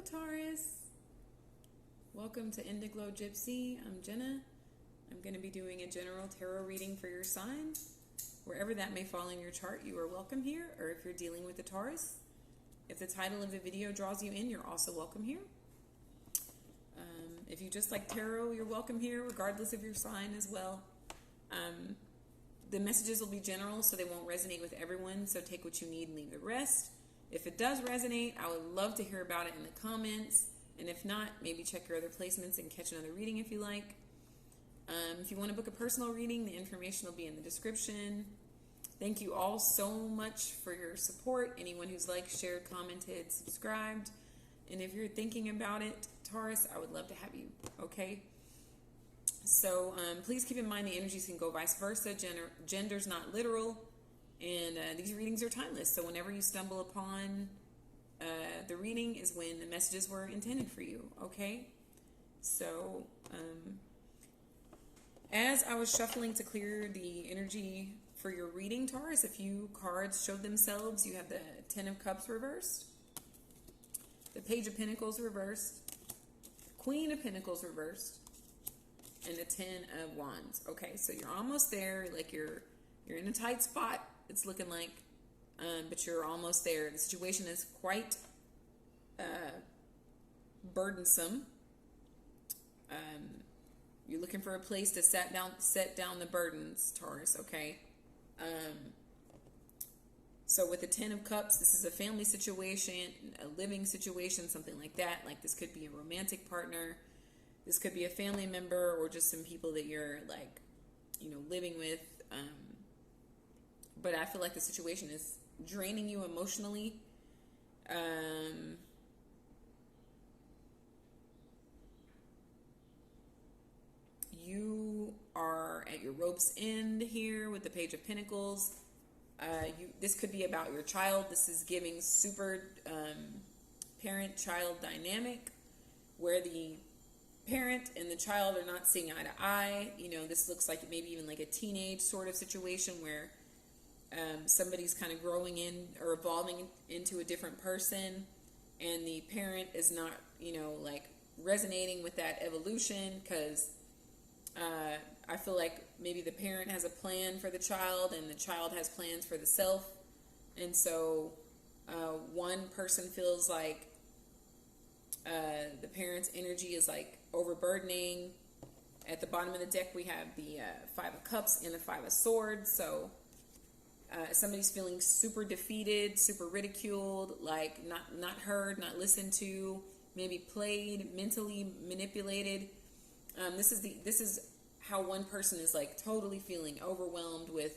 Taurus. Welcome to Indiglojypsy. I'm Jenna. I'm going to be doing a general tarot reading for your sign. Wherever that may fall in your chart, you are welcome here, or if you're dealing with a Taurus. If the title of the video draws you in, you're also welcome here. If you just like tarot, you're welcome here, regardless of your sign as well. The messages will be general, so they won't resonate with everyone, so take what you need and leave the rest. If it does resonate, I would love to hear about it in the comments, and if not, maybe check your other placements and catch another reading if you like. If you want to book a personal reading, the information will be in the description. Thank you all so much for your support, anyone who's liked, shared, commented, subscribed, and if you're thinking about it, Taurus, I would love to have you, okay? So please keep in mind the energies can go vice versa. Gender's not literal, and these readings are timeless. So whenever you stumble upon the reading is when the messages were intended for you, okay? So as I was shuffling to clear the energy for your reading, Taurus, a few cards showed themselves. You have the Ten of Cups reversed, the Page of Pentacles reversed, Queen of Pentacles reversed, and the Ten of Wands. Okay, so you're almost there. Like you're in a tight spot, it's looking like, but you're almost there. The situation is quite burdensome. You're looking for a place to set down the burdens, Taurus, okay? So with the Ten of Cups, this is a family situation, a living situation, something like that. Like this could be a romantic partner. This could be a family member or just some people that you're like, living with. But I feel like the situation is draining you emotionally. You are at your rope's end here with the Page of Pentacles. This could be about your child. This is giving super parent-child dynamic where the parent and the child are not seeing eye to eye. This looks like maybe even like a teenage sort of situation where somebody's kind of growing in or evolving into a different person, and the parent is not, like resonating with that evolution because I feel like maybe the parent has a plan for the child and the child has plans for the self. And so one person feels like the parent's energy is like overburdening. At the bottom of the deck, we have the Five of Cups and the Five of Swords. So somebody's feeling super defeated, super ridiculed, like not heard, not listened to, maybe played, mentally manipulated. This is how one person is like totally feeling overwhelmed with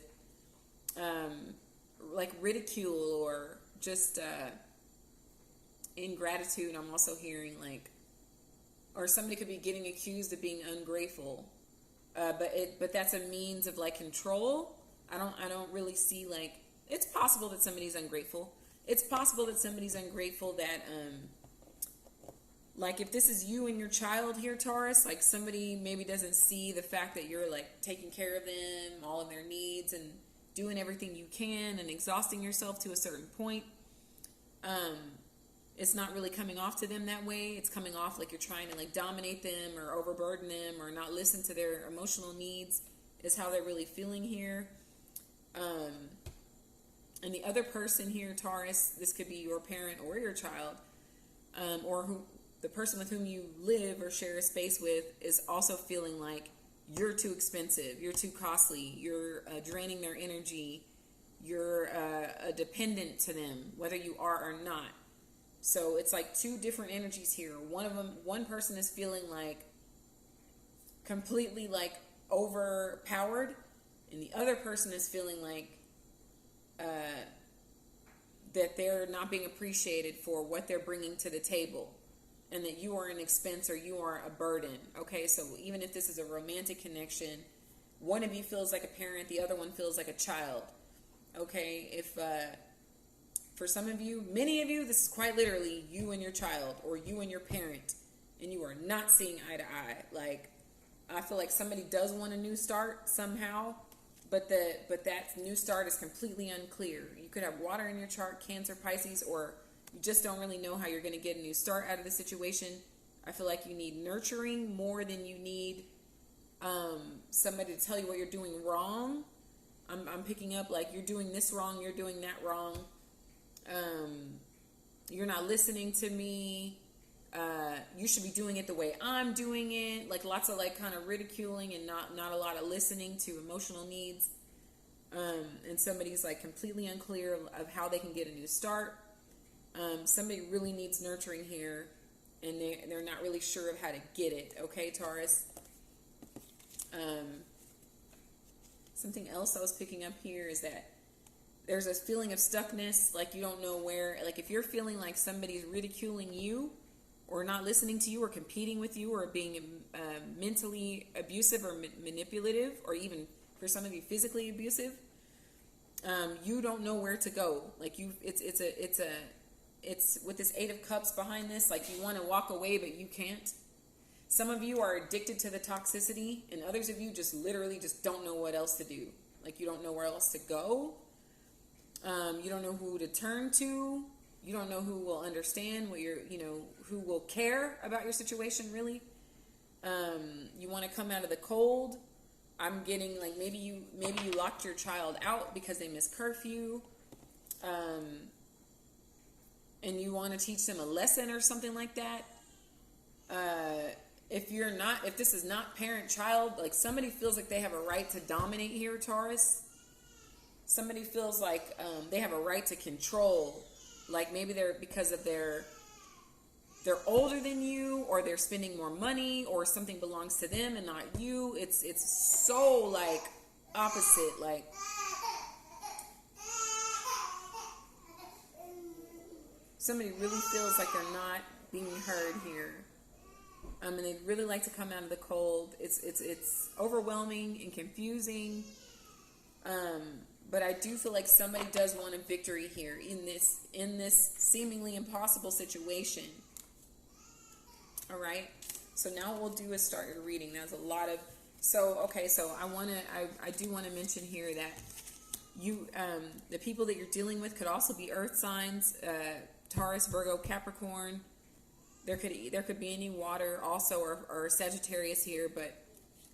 like ridicule or just ingratitude. I'm also hearing like, or somebody could be getting accused of being ungrateful, but that's a means of like control. I don't really see like, it's possible that somebody's ungrateful. It's possible that somebody's ungrateful that like if this is you and your child here, Taurus, like somebody maybe doesn't see the fact that you're like taking care of them, all of their needs, and doing everything you can and exhausting yourself to a certain point. It's not really coming off to them that way. It's coming off like you're trying to like dominate them or overburden them or not listen to their emotional needs is how they're really feeling here. And the other person here, Taurus, this could be your parent or your child, or the person with whom you live or share a space with is also feeling like you're too expensive, you're too costly, you're draining their energy, you're a dependent to them, whether you are or not. So it's like two different energies here. One person is feeling like completely like overpowered, and the other person is feeling like that they're not being appreciated for what they're bringing to the table, and that you are an expense or you are a burden. Okay, so even if this is a romantic connection, one of you feels like a parent, the other one feels like a child. Okay, if for some of you, many of you, this is quite literally you and your child or you and your parent, and you are not seeing eye to eye. Like, I feel like somebody does want a new start somehow, but that new start is completely unclear. You could have water in your chart, Cancer, Pisces, or You just don't really know how you're going to get a new start out of the situation. I feel like you need nurturing more than you need somebody to tell you what you're doing wrong. I'm picking up like you're doing this wrong, you're doing that wrong. You're not listening to me. You should be doing it the way I'm doing it. Like lots of like kind of ridiculing and not a lot of listening to emotional needs. And somebody's like completely unclear of how they can get a new start. Somebody really needs nurturing here, and they're not really sure of how to get it. Okay, Taurus. Something else I was picking up here is that there's a feeling of stuckness, like you don't know where, like if you're feeling like somebody's ridiculing you or not listening to you or competing with you or being mentally abusive or manipulative, or even for some of you physically abusive, you don't know where to go. Like it's with this 8 of Cups behind this, like you want to walk away, but you can't. Some of you are addicted to the toxicity, and others of you just literally just don't know what else to do. Like you don't know where else to go. You don't know who to turn to. You don't know who will understand what who will care about your situation really. You want to come out of the cold. I'm getting like maybe you locked your child out because they missed curfew. And you want to teach them a lesson or something like that. If this is not parent-child, like somebody feels like they have a right to dominate here, Taurus. Somebody feels like they have a right to control. Like maybe they're older than you, or they're spending more money, or something belongs to them and not you. It's so like opposite, like somebody really feels like they're not being heard here. And they'd really like to come out of the cold. It's overwhelming and confusing. But I do feel like somebody does want a victory here in this seemingly impossible situation. All right. So now what we'll do is start your reading. There's a lot of so I do want to mention here that you the people that you're dealing with could also be earth signs, Taurus, Virgo, Capricorn. There could be any water also, or Sagittarius here, but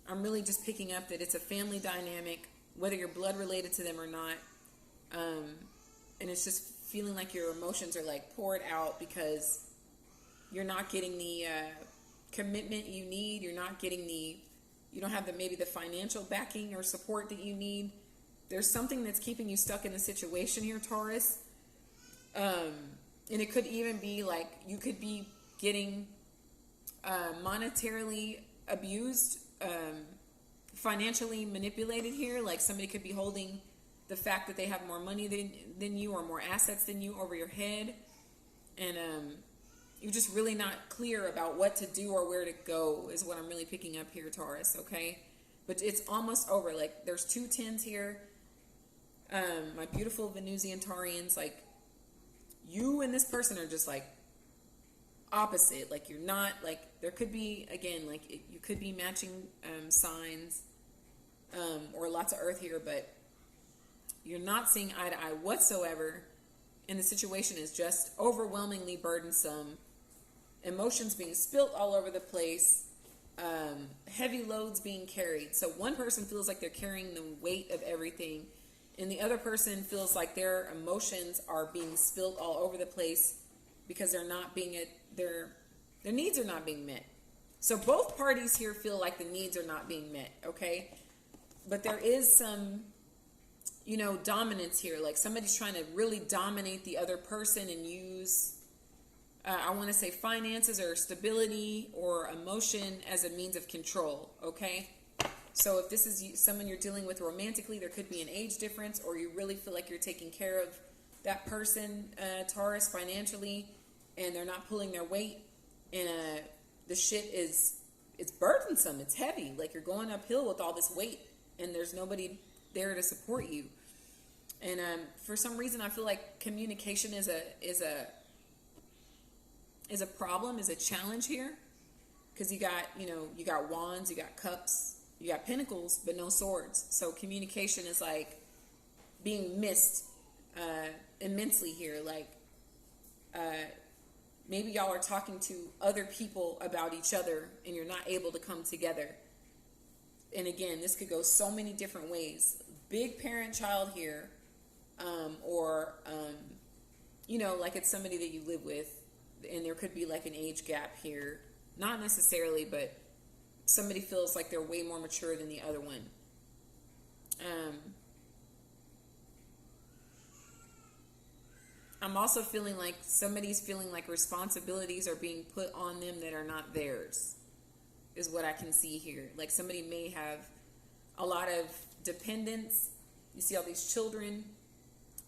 I'm really just picking up that it's a family dynamic, whether you're blood related to them or not. And it's just feeling like your emotions are like poured out because you're not getting the commitment you need. You don't have maybe the financial backing or support that you need. There's something that's keeping you stuck in the situation here, Taurus. And it could even be like you could be getting monetarily abused, financially manipulated here. Like somebody could be holding the fact that they have more money than you or more assets than you over your head. And you're just really not clear about what to do or where to go is what I'm really picking up here, Taurus, okay? But it's almost over. Like there's 2 10s here. My beautiful Venusian Taurians, like you and this person are just like opposite. Like you're not, like there could be, again, like you could be matching signs or lots of earth here, but you're not seeing eye to eye whatsoever, and the situation is just overwhelmingly burdensome. Emotions being spilt all over the place, heavy loads being carried. So one person feels like they're carrying the weight of everything, and the other person feels like their emotions are being spilt all over the place because their needs are not being met. So both parties here feel like the needs are not being met, okay? But there is some, dominance here. Like somebody's trying to really dominate the other person and use, I want to say finances or stability or emotion as a means of control, okay? So if this is someone you're dealing with romantically, there could be an age difference, or you really feel like you're taking care of that person, Taurus, financially, and they're not pulling their weight, and the shit it's burdensome, it's heavy, like you're going uphill with all this weight, and there's nobody there to support you. And for some reason, I feel like communication is a problem, is a challenge here, because you got wands, you got cups, you got pentacles, but no swords. So communication is like being missed immensely here. Like maybe y'all are talking to other people about each other and you're not able to come together. And again, this could go so many different ways. Big parent-child here, or like it's somebody that you live with, and there could be like an age gap here. Not necessarily, but somebody feels like they're way more mature than the other one. I'm also feeling like somebody's feeling like responsibilities are being put on them that are not theirs, is what I can see here. Like somebody may have a lot of dependence. You see all these children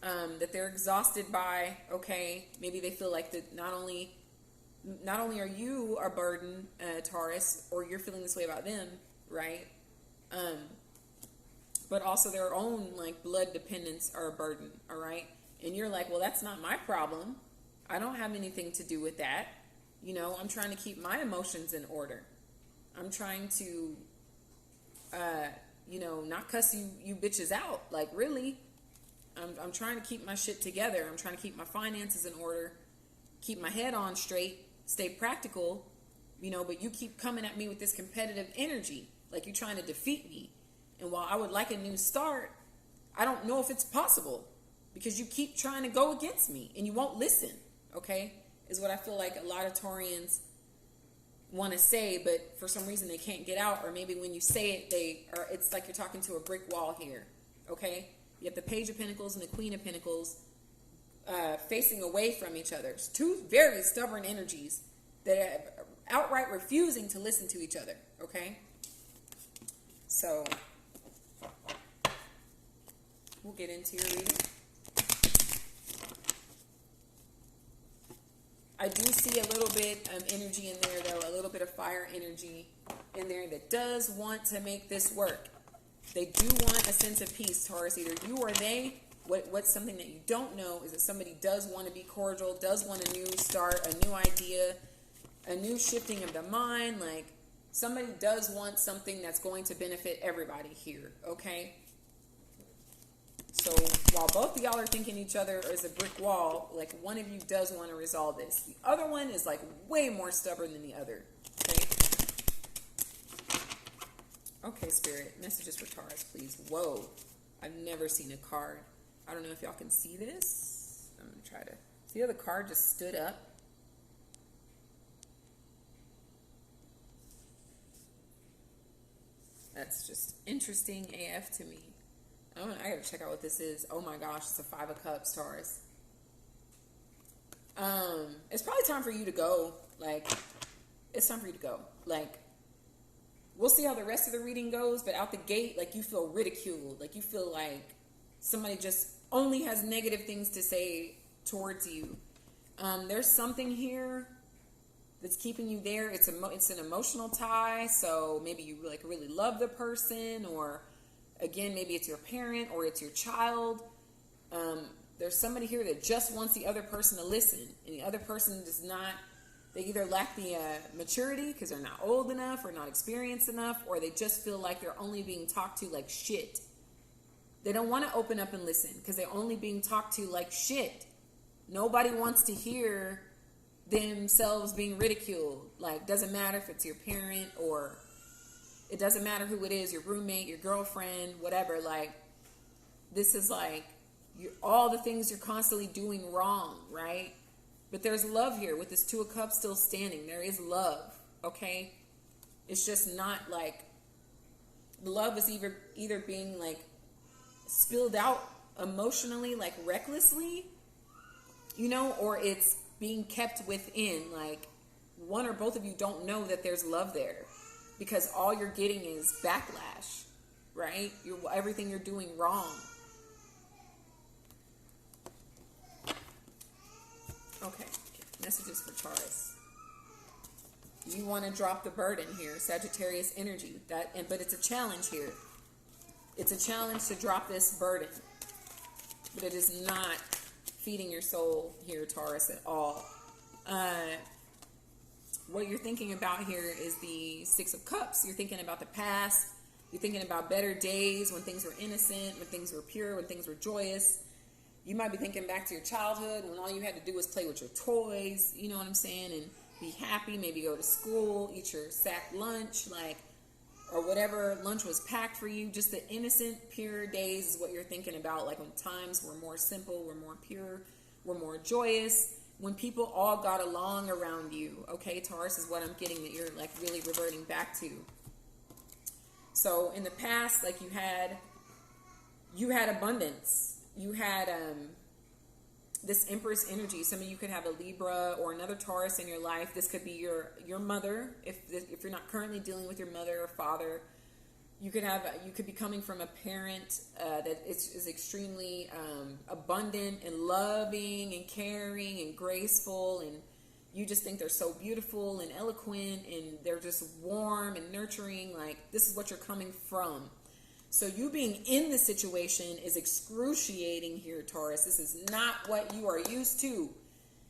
that they're exhausted by. Okay, maybe they feel like that not only are you a burden, Taurus, or you're feeling this way about them, right? But also their own like blood dependents are a burden, all right? And you're like, well, that's not my problem. I don't have anything to do with that. I'm trying to keep my emotions in order. I'm trying to, not cuss you bitches out. Like, really? I'm trying to keep my shit together. I'm trying to keep my finances in order, keep my head on straight, stay practical, but you keep coming at me with this competitive energy, like you're trying to defeat me. And while I would like a new start, I don't know if it's possible because you keep trying to go against me and you won't listen, okay? Is what I feel like a lot of Taurians want to say, but for some reason they can't get out, or maybe when you say it, it's like you're talking to a brick wall here, okay? You have the Page of Pentacles and the Queen of Pentacles facing away from each other. It's two very stubborn energies that are outright refusing to listen to each other, okay? So, we'll get into your reading. I do see a little bit of energy in there, though, a little bit of fire energy in there that does want to make this work. They do want a sense of peace, Taurus. Either you or they. What's something that you don't know is that somebody does want to be cordial, does want a new start, a new idea, a new shifting of the mind. Like, somebody does want something that's going to benefit everybody here, okay? So while both of y'all are thinking each other is a brick wall, like one of you does want to resolve this. The other one is like way more stubborn than the other, okay? Okay, Spirit, messages for Taurus, please. Whoa, I've never seen a card. I don't know if y'all can see this. I'm going to try to... See how the card just stood up? That's just interesting AF to me. I gotta check out what this is. Oh my gosh, it's a 5 of Cups, Taurus. It's probably time for you to go. Like, it's time for you to go. Like, we'll see how the rest of the reading goes, but out the gate, like, you feel ridiculed. Like, you feel like somebody just only has negative things to say towards you. There's something here that's keeping you there. It's an emotional tie, so maybe you like really love the person, or again, maybe it's your parent or it's your child. There's somebody here that just wants the other person to listen, and the other person does not. They either lack the maturity because they're not old enough or not experienced enough, or they just feel like they're only being talked to like shit. They don't want to open up and listen because they're only being talked to like shit. Nobody wants to hear themselves being ridiculed. Like, doesn't matter if it's your parent, or it doesn't matter who it is, your roommate, your girlfriend, whatever. Like, this is like all the things you're constantly doing wrong, right? But there's love here with this 2 of Cups still standing. There is love, okay? It's just not like, love is either being like spilled out emotionally, like recklessly, or it's being kept within. Like, one or both of you don't know that there's love there because all you're getting is backlash, right? Everything you're doing wrong. Okay, messages for Taurus. You want to drop the burden here, Sagittarius energy. But it's a challenge here. It's a challenge to drop this burden, but it is not feeding your soul here, Taurus, at all. What you're thinking about here is the 6 of Cups. You're thinking about the past. You're thinking about better days when things were innocent, when things were pure, when things were joyous. You might be thinking back to your childhood when all you had to do was play with your toys, you know what I'm saying, and be happy, maybe go to school, eat your sack lunch, like, or whatever lunch was packed for you. Just the innocent, pure days is what you're thinking about, like when times were more simple, were more pure, were more joyous, when people all got along around you. Okay, Taurus is what I'm getting that you're like really reverting back to. So in the past, like you had abundance. You had this Empress energy. Some of you could have a Libra or another Taurus in your life. This could be your mother. If you're not currently dealing with your mother or father, you could be coming from a parent that is extremely abundant and loving and caring and graceful, and you just think they're so beautiful and eloquent, and they're just warm and nurturing. Like, this is what you're coming from. So you being in the situation is excruciating here, Taurus. This is not what you are used to.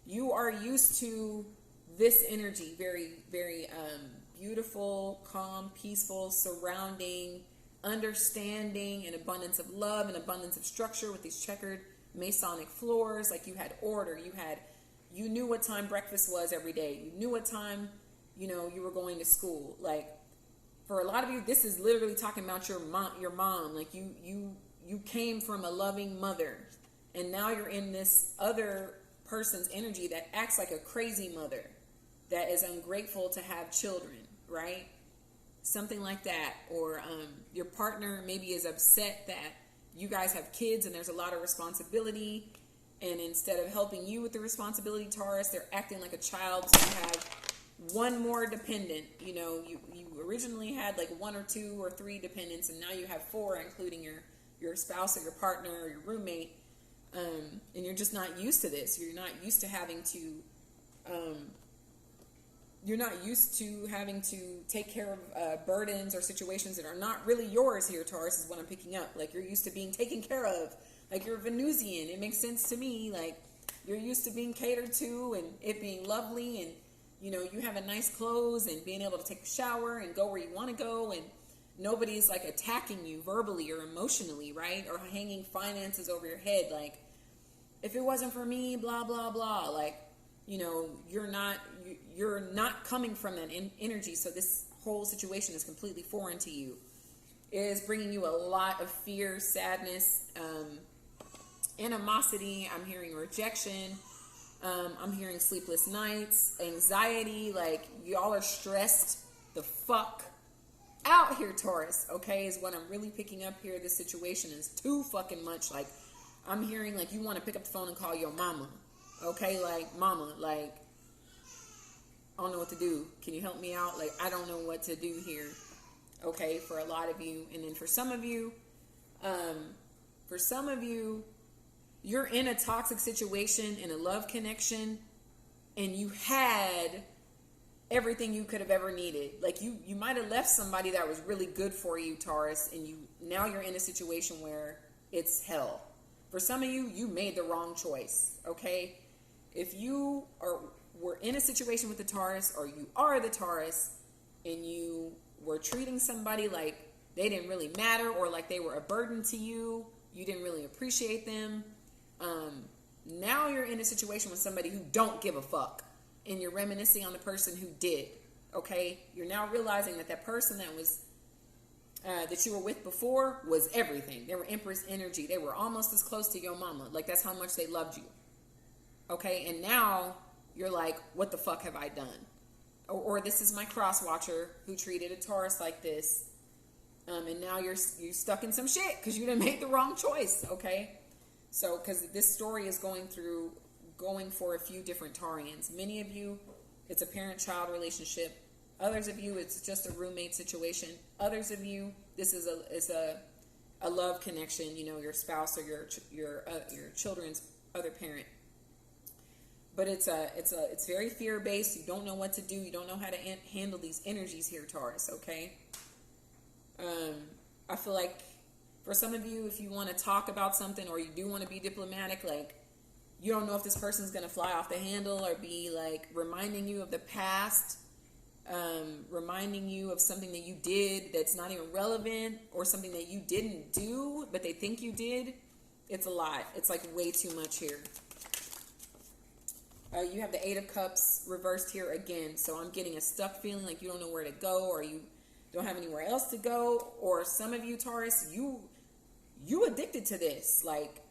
You are used to this energy, very, very beautiful, calm, peaceful, surrounding, understanding, an abundance of love, an abundance of structure with these checkered Masonic floors. Like, you had order. You knew what time breakfast was every day. You knew what time, you were going to school. Like, for a lot of you, this is literally talking about your mom. Like, you came from a loving mother, and now you're in this other person's energy that acts like a crazy mother, that is ungrateful to have children, right? Something like that. Or your partner maybe is upset that you guys have kids and there's a lot of responsibility, and instead of helping you with the responsibility, Taurus, they're acting like a child, so you have one more dependent. You originally had like 1 or 2 or 3 dependents, and now you have 4, including your spouse or your partner or your roommate, and you're just not used to this. You're not used to having to take care of burdens or situations that are not really yours here, Taurus, is what I'm picking up. Like, you're used to being taken care of. Like, you're Venusian. It makes sense to me. Like, you're used to being catered to and it being lovely, and you have a nice clothes and being able to take a shower and go where you want to go, and nobody's like attacking you verbally or emotionally, right? Or hanging finances over your head. Like, if it wasn't for me, blah, blah, blah. Like, you're not coming from that energy. So this whole situation is completely foreign to you. It is bringing you a lot of fear, sadness, animosity. I'm hearing rejection. I'm hearing sleepless nights, anxiety. Like, y'all are stressed the fuck out here, Taurus. Okay, is what I'm really picking up here. This situation is too fucking much. Like, I'm hearing like you want to pick up the phone and call your mama. Okay, like, mama, like, I don't know what to do. Can you help me out? Like, I don't know what to do here. Okay, for a lot of you. And then for some of you, you're in a toxic situation, in a love connection, and you had everything you could have ever needed. Like, you might have left somebody that was really good for you, Taurus, and now you're in a situation where it's hell. For some of you, you made the wrong choice, okay? If you were in a situation with the Taurus, or you are the Taurus, and you were treating somebody like they didn't really matter, or like they were a burden to you, you didn't really appreciate them, now you're in a situation with somebody who don't give a fuck, and you're reminiscing on the person who did. Okay, you're now realizing that person that was that you were with before was everything. They were Empress energy. They were almost as close to your mama. Like, that's how much they loved you. Okay, and now you're like, what the fuck have I done? Or this is my cross watcher who treated a Taurus like this, and now you're stuck in some shit because you done made the wrong choice. Okay. So, because this story is going for a few different Taurians. Many of you, it's a parent-child relationship. Others of you, it's just a roommate situation. Others of you, this is a love connection. Your spouse or your children's other parent. But it's very fear-based. You don't know what to do. You don't know how to handle these energies here, Taurus. Okay. I feel like, for some of you, if you want to talk about something or you do want to be diplomatic, like, you don't know if this person's going to fly off the handle or be like reminding you of the past, reminding you of something that you did that's not even relevant, or something that you didn't do but they think you did. It's a lot. It's like way too much here. You have the Eight of Cups reversed here again. So I'm getting a stuck feeling like you don't know where to go, or you don't have anywhere else to go. Or some of you, Taurus, you addicted to this. Like,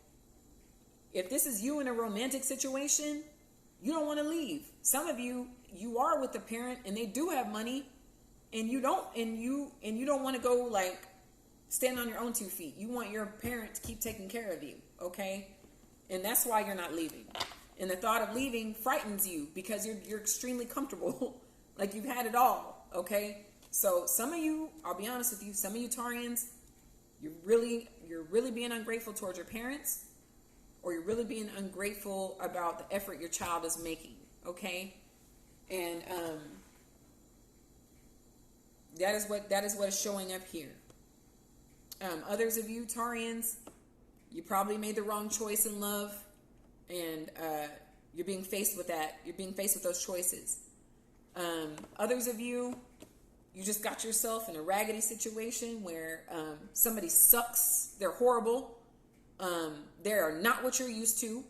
if this is you in a romantic situation, you don't want to leave. Some of you, you are with the parent and they do have money, and you don't want to go like stand on your own 2 feet. You want your parent to keep taking care of you, okay? And that's why you're not leaving. And the thought of leaving frightens you because you're extremely comfortable. Like you've had it all, okay? So some of you, I'll be honest with you, some of you Taurians, you're really being ungrateful towards your parents, or you're really being ungrateful about the effort your child is making, okay? And that is what is showing up here. Others of you Taurians, you probably made the wrong choice in love, and you're being faced with that. You're being faced with those choices. Others of you, you just got yourself in a raggedy situation where somebody sucks. They're horrible. They are not what you're used to.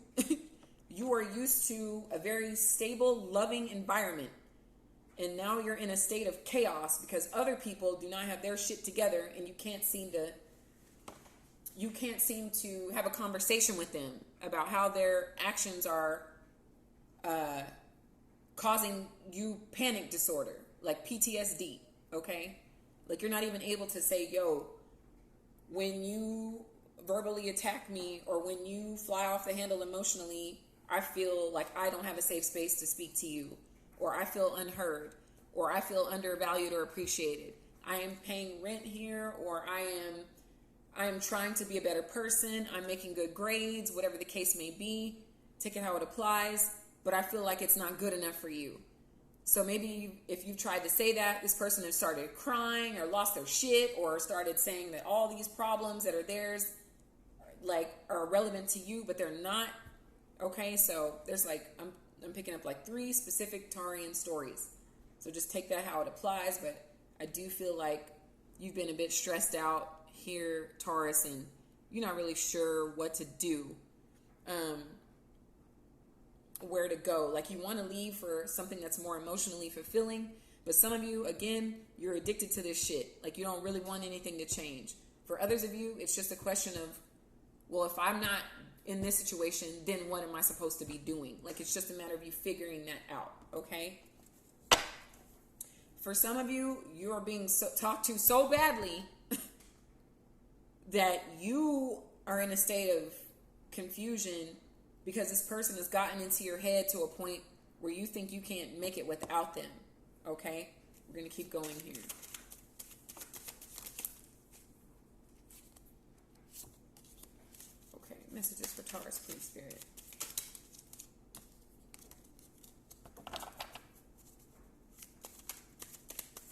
You are used to a very stable, loving environment. And now you're in a state of chaos because other people do not have their shit together, and you can't seem to have a conversation with them about how their actions are causing you panic disorder, like PTSD, okay? Like you're not even able to say, yo, when you verbally attack me or when you fly off the handle emotionally, I feel like I don't have a safe space to speak to you, or I feel unheard, or I feel undervalued or appreciated. I am paying rent here, or I am trying to be a better person. I'm making good grades, whatever the case may be. Take it how it applies, but I feel like it's not good enough for you. So maybe if you've tried to say that, this person has started crying or lost their shit or started saying that all these problems that are theirs like are relevant to you, but they're not. Okay, so there's like, I'm picking up like 3 specific Taurian stories. So just take that how it applies, but I do feel like you've been a bit stressed out here, Taurus, and you're not really sure what to do, where to go. Like you want to leave for something that's more emotionally fulfilling, but some of you, again, you're addicted to this shit. Like you don't really want anything to change. For others of you, it's just a question of, well, if I'm not in this situation, then what am I supposed to be doing? Like it's just a matter of you figuring that out, okay? For some of you, you are being talked to so badly that you are in a state of confusion because this person has gotten into your head to a point where you think you can't make it without them, okay? We're going to keep going here. Okay, messages for Taurus, please, Spirit.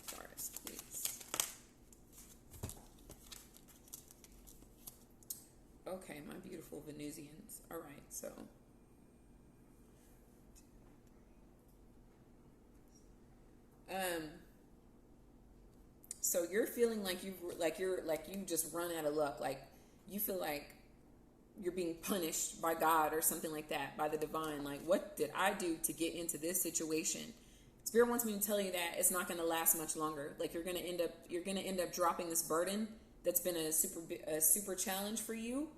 Taurus, please. Okay, my beautiful Venusians. All right, so so you're feeling like you just run out of luck, like you feel like you're being punished by God or something like that, by the divine. Like, what did I do to get into this situation? Spirit wants me to tell you that it's not going to last much longer. Like you're going to end up dropping this burden that's been a super challenge for you,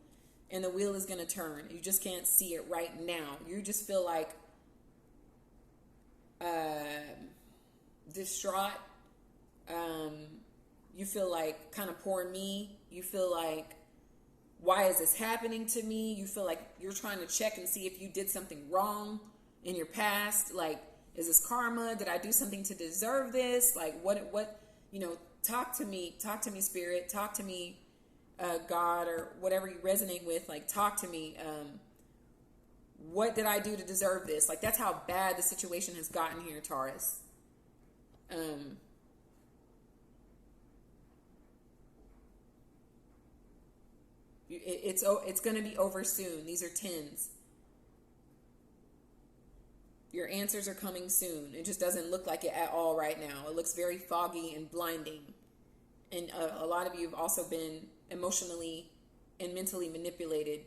and the wheel is going to turn. You just can't see it right now. You just feel like distraught. You feel like kind of poor me. You feel like, why is this happening to me? You feel like you're trying to check and see if you did something wrong in your past. Like, is this karma? Did I do something to deserve this? Like, what, talk to me, Spirit, talk to me, God, or whatever you resonate with. Like, talk to me. What did I do to deserve this? Like, that's how bad the situation has gotten here, Taurus. It's going to be over soon. These are 10s. Your answers are coming soon. It just doesn't look like it at all right now. It looks very foggy and blinding. And a lot of you have also been emotionally and mentally manipulated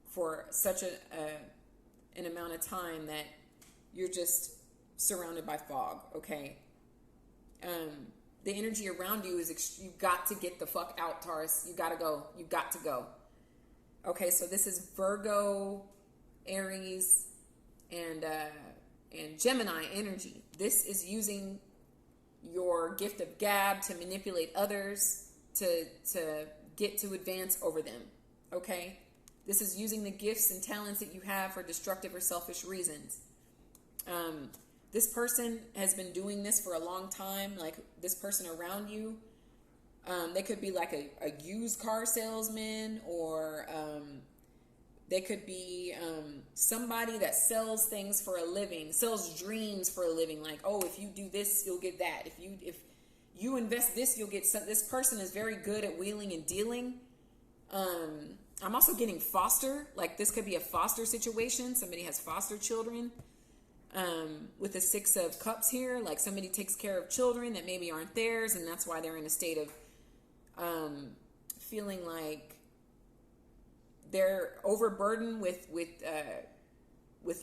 for such an amount of time that you're just surrounded by fog, okay? The energy around you is, you got to get the fuck out, Taurus. You got to go. You got to go. Okay, so this is Virgo, Aries, and Gemini energy. This is using your gift of gab to manipulate others, to get to advance over them, okay? This is using the gifts and talents that you have for destructive or selfish reasons. This person has been doing this for a long time, like this person around you. They could be like a used car salesman, or they could be somebody that sells things for a living, sells dreams for a living. Like, oh, if you do this, you'll get that. If you invest this, you'll get some. This person is very good at wheeling and dealing. I'm also getting foster. Like, this could be a foster situation. Somebody has foster children. With the Six of Cups here, like somebody takes care of children that maybe aren't theirs, and that's why they're in a state of feeling like they're overburdened with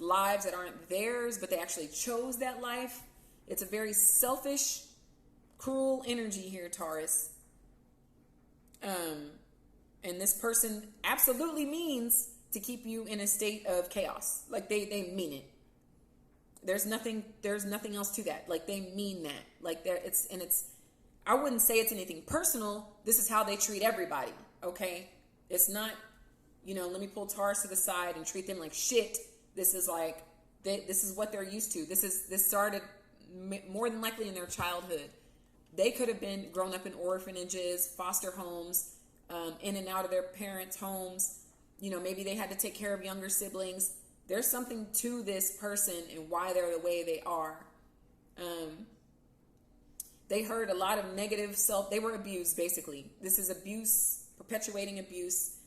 lives that aren't theirs, but they actually chose that life. It's a very selfish, cruel energy here, Taurus. And this person absolutely means to keep you in a state of chaos. Like they mean it. There's nothing else to that. Like, they mean that. Like, I wouldn't say it's anything personal. This is how they treat everybody. Okay. It's not, let me pull Taurus to the side and treat them like shit. This is like, this is what they're used to. This started more than likely in their childhood. They could have been grown up in orphanages, foster homes, in and out of their parents' homes. Maybe they had to take care of younger siblings. There's something to this person and why they're the way they are. They heard a lot of negative they were abused, basically. This is abuse, perpetuating abuse.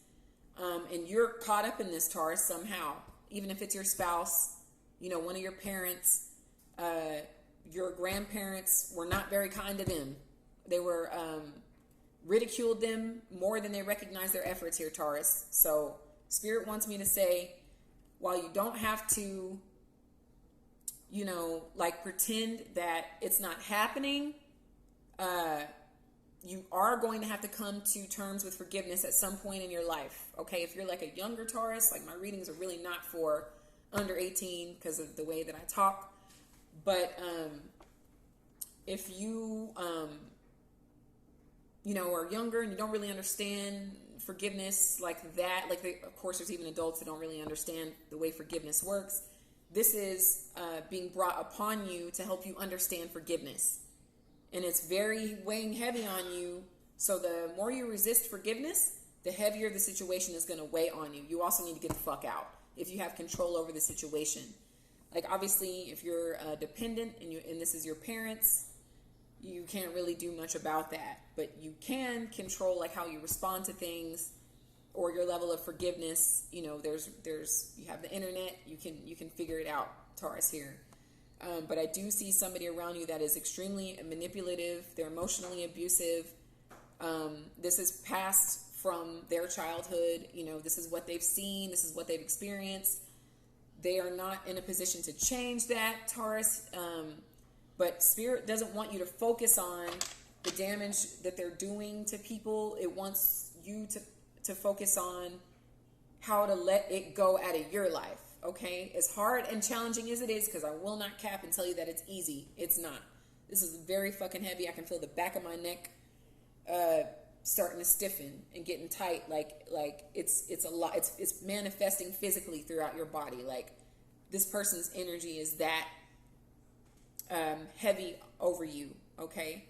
And you're caught up in this, Taurus, somehow. Even if it's your spouse, one of your parents, your grandparents were not very kind to them. They were, ridiculed them more than they recognized their efforts here, Taurus. So Spirit wants me to say, while you don't have to, pretend that it's not happening, you are going to have to come to terms with forgiveness at some point in your life. Okay, if you're like a younger Taurus, like my readings are really not for under 18 because of the way that I talk. But if you, are younger and you don't really understand forgiveness like that, of course there's even adults that don't really understand the way forgiveness works. This is being brought upon you to help you understand forgiveness, and it's very weighing heavy on you. So the more you resist forgiveness, the heavier the situation is going to weigh on you. You also need to get the fuck out if you have control over the situation. Like, obviously, if you're dependent and this is your parents, you can't really do much about that, but you can control like how you respond to things or your level of forgiveness. There's you have the internet, you can figure it out, Taurus here. But I do see somebody around you that is extremely manipulative. They're emotionally abusive. This is passed from their childhood. This is what they've seen. This is what they've experienced. They are not in a position to change that, Taurus. But Spirit doesn't want you to focus on the damage that they're doing to people. It wants you to focus on how to let it go out of your life, okay? As hard and challenging as it is, because I will not cap and tell you that it's easy. It's not. This is very fucking heavy. I can feel the back of my neck starting to stiffen and getting tight. Like it's a lot. It's manifesting physically throughout your body. Like, this person's energy is that heavy over you, okay?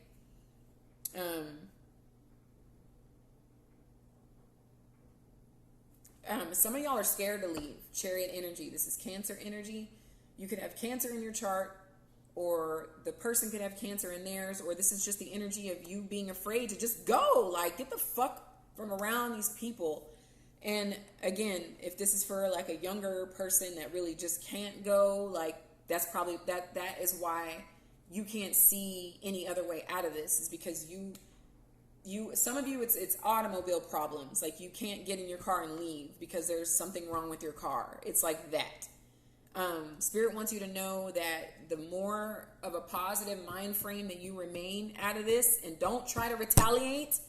Some of y'all are scared to leave. Chariot energy. This is Cancer energy. You could have Cancer in your chart, or the person could have Cancer in theirs, or this is just the energy of you being afraid to just go. Like, get the fuck from around these people. And again, if this is for like a younger person that really just can't go, like, that's probably that is why you can't see any other way out of this, is because some of you, it's automobile problems. Like you can't get in your car and leave because there's something wrong with your car. It's like that. Spirit wants you to know that the more of a positive mind frame that you remain out of this and don't try to retaliate,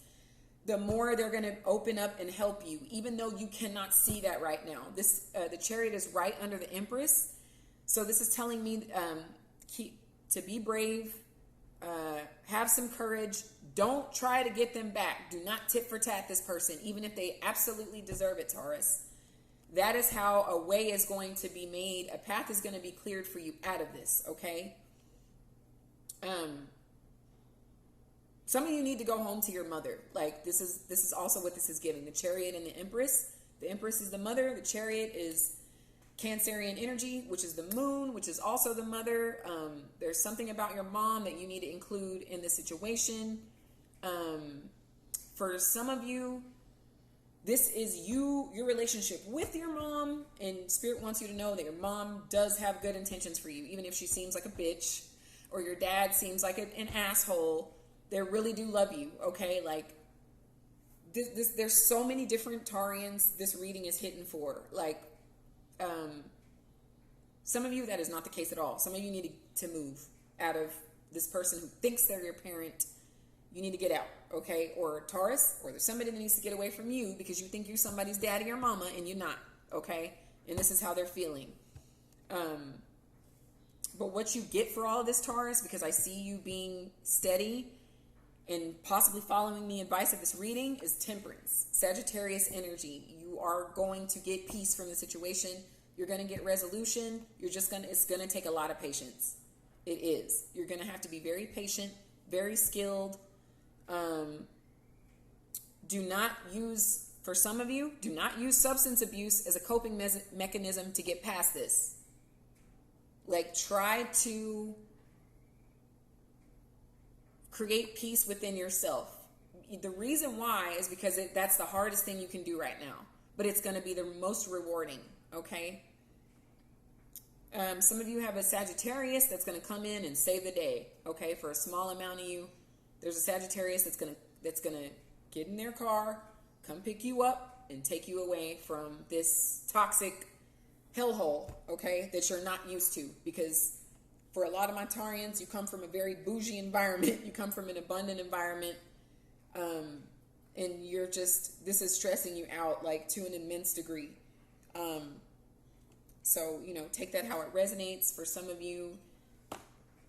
the more they're going to open up and help you, even though you cannot see that right now. The Chariot is right under the Empress. So this is telling me to be brave, have some courage. Don't try to get them back. Do not tit for tat this person, even if they absolutely deserve it, Taurus. That is how a way is going to be made. A path is going to be cleared for you out of this, okay? Some of you need to go home to your mother. Like this is also what this is giving. The Chariot and the Empress. The Empress is the mother. The Chariot is Cancerian energy, which is the moon, which is also the mother. There's something about your mom that you need to include in this situation. For some of you, this is your relationship with your mom, and Spirit wants you to know that your mom does have good intentions for you, even if she seems like a bitch or your dad seems like an asshole. They really do love you, okay? Like, there's so many different Taurians this reading is hitting for. Like, some of you, that is not the case at all. Some of you need to move out of this person who thinks they're your parent. You need to get out, okay? Or Taurus, or there's somebody that needs to get away from you because you think you're somebody's daddy or mama and you're not, okay? And this is how they're feeling. But what you get for all of this, Taurus, because I see you being steady and possibly following the advice of this reading, is temperance, Sagittarius energy. You are going to get peace from the situation. You're going to get resolution. It's going to take a lot of patience. It is. You're going to have to be very patient, very skilled. For some of you, do not use substance abuse as a coping mechanism to get past this. Like, try to create peace within yourself. The reason why is because that's the hardest thing you can do right now, but it's going to be the most rewarding, okay? Some of you have a Sagittarius that's going to come in and save the day, okay? For a small amount of you, there's a Sagittarius that's going to get in their car, come pick you up, and take you away from this toxic hellhole, okay, that you're not used to. Because for a lot of my Taurians, you come from a very bougie environment. You come from an abundant environment. And this is stressing you out, like, to an immense degree. So, take that how it resonates. For some of you,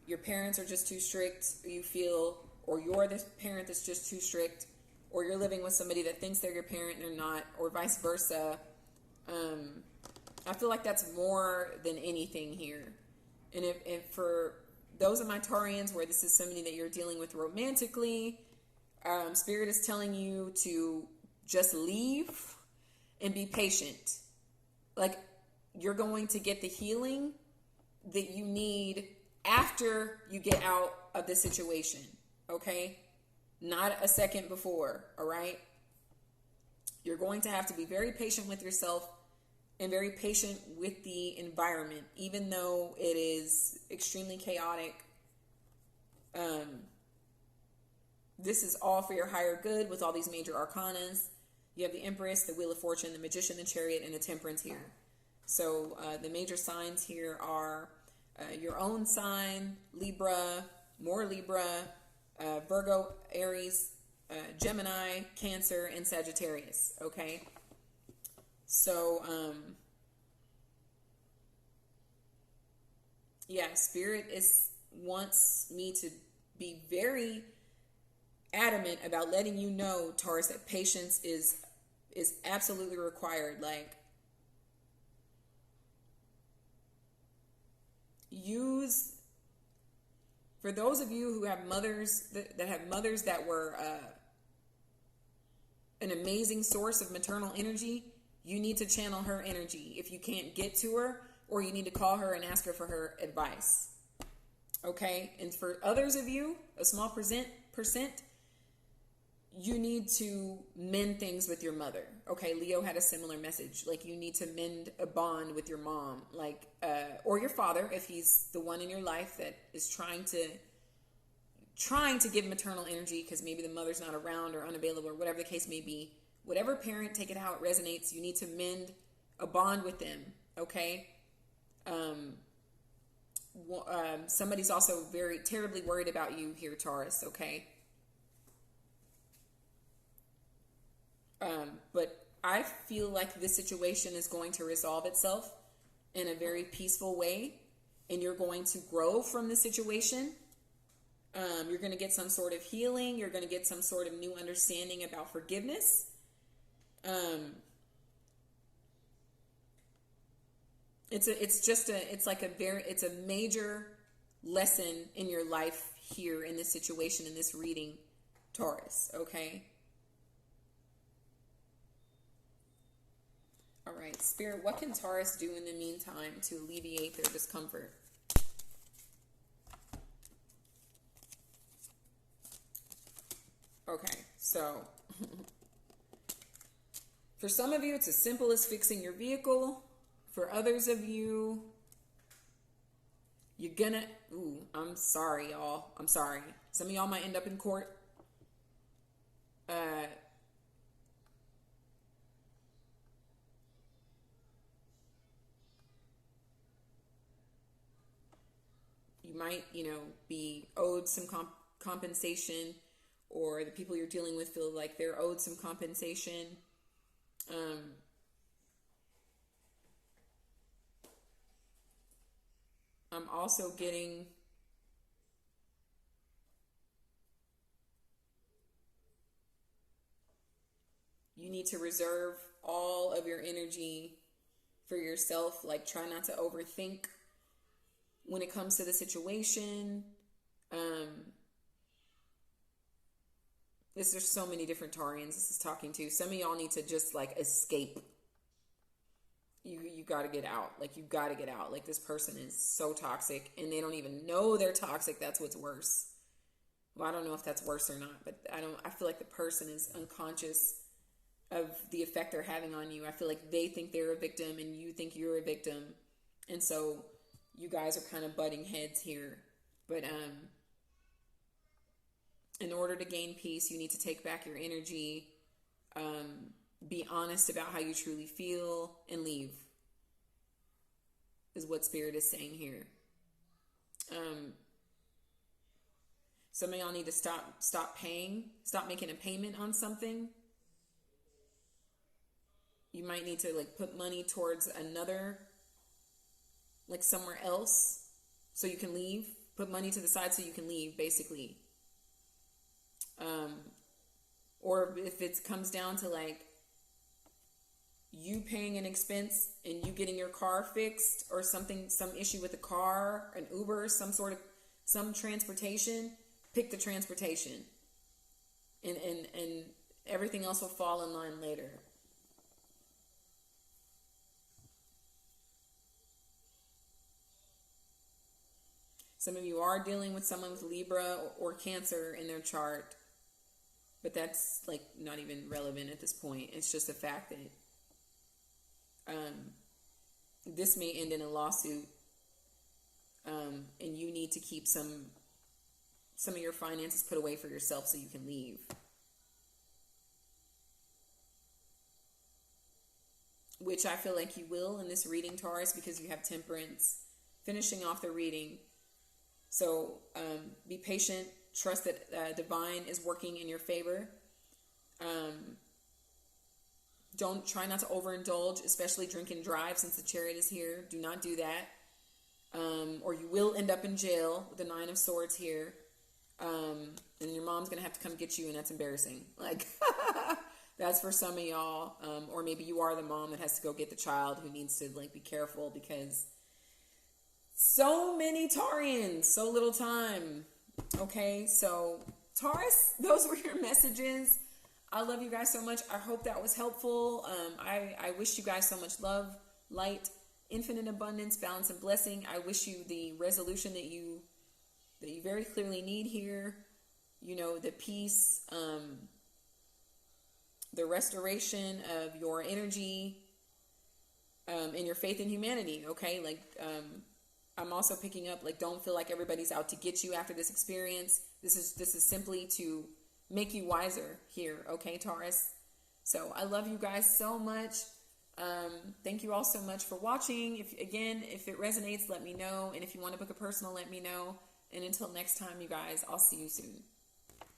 your parents are just too strict, you feel, or you're the parent that's just too strict, or you're living with somebody that thinks they're your parent and they're not, or vice versa. I feel like that's more than anything here. And if for those of my Taurians where this is somebody that you're dealing with romantically, Spirit is telling you to just leave and be patient. Like, you're going to get the healing that you need after you get out of the situation, okay? Not a second before, all right? You're going to have to be very patient with yourself and very patient with the environment, even though it is extremely chaotic. This is all for your higher good with all these major arcanas. You have the Empress, the Wheel of Fortune, the Magician, the Chariot, and the Temperance here. So the major signs here are your own sign, Libra, more Libra, Virgo, Aries, Gemini, Cancer, and Sagittarius, okay? So, Spirit wants me to be very adamant about letting you know, Taurus, that patience is absolutely required. Like, for those of you who have mothers that have mothers that were an amazing source of maternal energy, you need to channel her energy if you can't get to her, or you need to call her and ask her for her advice. Okay? And for others of you, a small percent, you need to mend things with your mother. Okay, Leo had a similar message. Like, you need to mend a bond with your mom, like, or your father, if he's the one in your life that is trying to trying to give maternal energy because maybe the mother's not around or unavailable or whatever the case may be. Whatever parent, take it how it resonates. You need to mend a bond with them, okay? Somebody's also very terribly worried about you here, Taurus, okay? But I feel like this situation is going to resolve itself in a very peaceful way, and you're going to grow from the situation. You're going to get some sort of healing. You're going to get some sort of new understanding about forgiveness. It's a major lesson in your life here in this situation, in this reading, Taurus, okay? All right, Spirit, what can Taurus do in the meantime to alleviate their discomfort? Okay, so for some of you, it's as simple as fixing your vehicle. For others of you, you're gonna, I'm sorry, y'all. I'm sorry. Some of y'all might end up in court. You might, be owed some compensation, or the people you're dealing with feel like they're owed some compensation. I'm also getting you need to reserve all of your energy for yourself. Like, try not to overthink when it comes to the situation. There's so many different Taurians this is talking to. Some of y'all need to just like escape. You got to get out. Like, you got to get out. Like, this person is so toxic and they don't even know they're toxic. That's what's worse. Well, I don't know if that's worse or not, but I feel like the person is unconscious of the effect they're having on you. I feel like they think they're a victim and you think you're a victim. And so you guys are kind of butting heads here. But in order to gain peace, you need to take back your energy, be honest about how you truly feel, and leave, is what Spirit is saying here. Some of y'all need to stop making a payment on something. You might need to like put money towards another, like somewhere else, so you can leave. Put money to the side so you can leave, basically. Or if it comes down to like you paying an expense and you getting your car fixed or something, some issue with the car, an Uber, some transportation, pick the transportation, and everything else will fall in line later. Some of you are dealing with someone with Libra or Cancer in their chart, but that's like not even relevant at this point. It's just a fact that this may end in a lawsuit, and you need to keep some of your finances put away for yourself so you can leave. Which I feel like you will in this reading, Taurus, because you have Temperance finishing off the reading. So be patient. Trust that divine is working in your favor. Don't try not to overindulge, especially drink and drive, since the Chariot is here. Do not do that, or you will end up in jail with the Nine of Swords here, and your mom's gonna have to come get you, and that's embarrassing. Like, that's for some of y'all, or maybe you are the mom that has to go get the child who needs to like be careful because so many Taurians, so little time. Okay, so Taurus, those were your messages. I love you guys so much. I hope that was helpful. I wish you guys so much love, light, infinite abundance, balance, and blessing. I wish you the resolution that you very clearly need here. The peace, the restoration of your energy, and your faith in humanity. Okay, like I'm also picking up, like, don't feel like everybody's out to get you after this experience. This is simply to make you wiser here, okay, Taurus? So I love you guys so much. Thank you all so much for watching. If it resonates, let me know. And if you want to book a personal, let me know. And until next time, you guys, I'll see you soon.